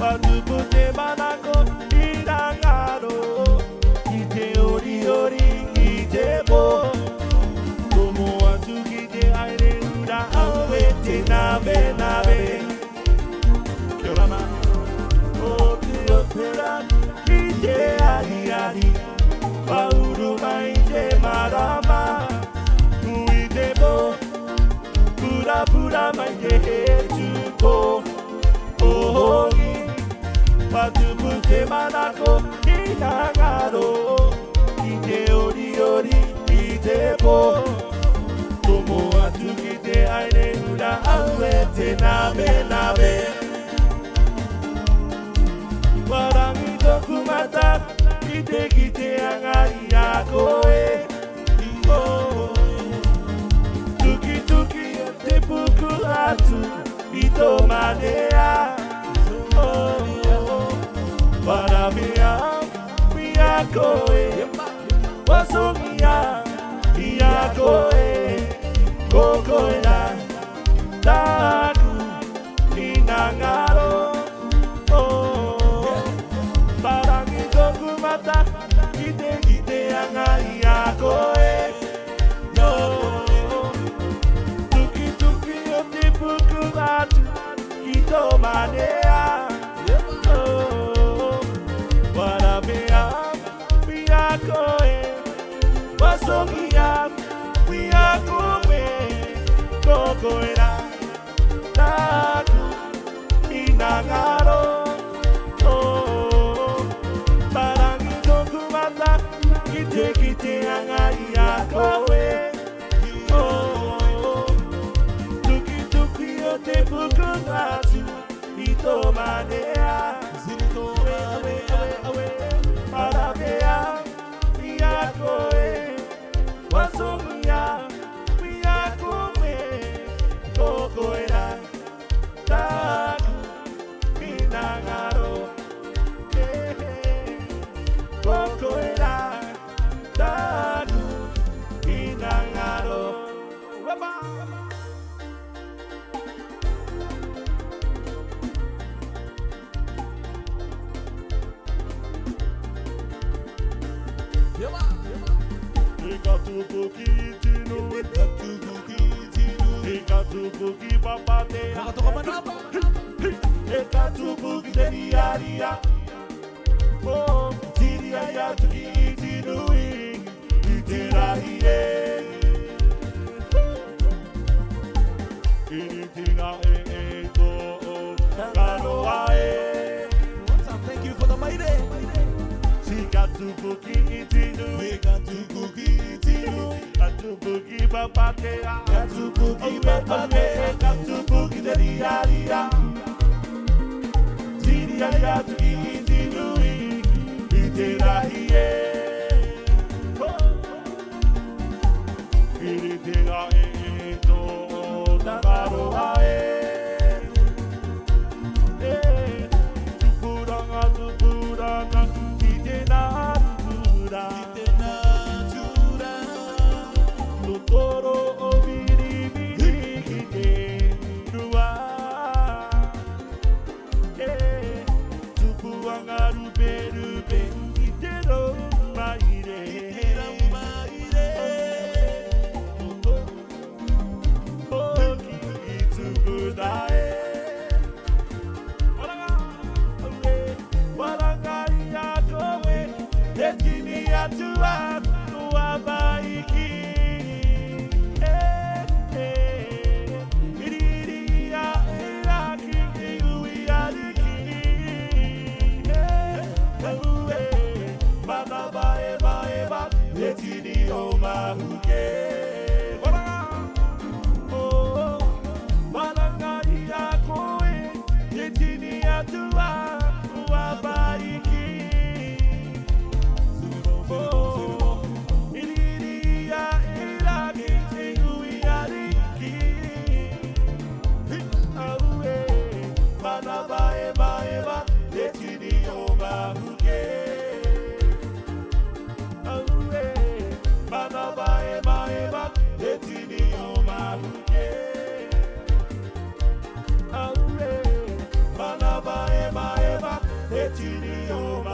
Patupute manako inagaro ite ori ori ite bo como atukite aire ura awete nabe nabe Kyolama Ote opera ite ari ari Pauru maite marama Uite bo Pura pura maite hetuko Ohi Patupute manako inagaro ite ori ori ite bo como atukite aire ura awete nabe nabe Warangi tokumata kite kite angari yako Tuki tuki te puku atu ito manea Waramia miyako Wasomia miyako Kokoera Taku Inagaro Parangi tokumata Kite kite angari yako Tuki tuki yote puku atu Ito manea Waramea miyako Wasomia miyako Kokoera Taku Inagaro Parangi tokumata Kite kite angari yako Tuki tuki yote puku atu Ito manea Zirito awe awe Paramea miyako Wasomia miyako Kokoera Taku Inagaro Kokoera Taku Inagaro Ekatubuki papatea Ekatubuki deriaria Oh, tiria ya tuki itinui Iterahie Initina to Karoae Thank you for the mighty Shikatubuki itinui Ekatubuki itinui Katubuki papatea Katubuki papatea Katubuki deriaria Tiria ya tuki itinui Iterahie Initina to Karoae Tupuranga Itena Totoro obiri biri Rua Tupuanga rube rube Itero maire Oki itubudae Waranga yakowe Etini atua Nuabaiki Etini omahuke Oh, Waranga yakowe Etini atua Nuabaiki Bye. etini o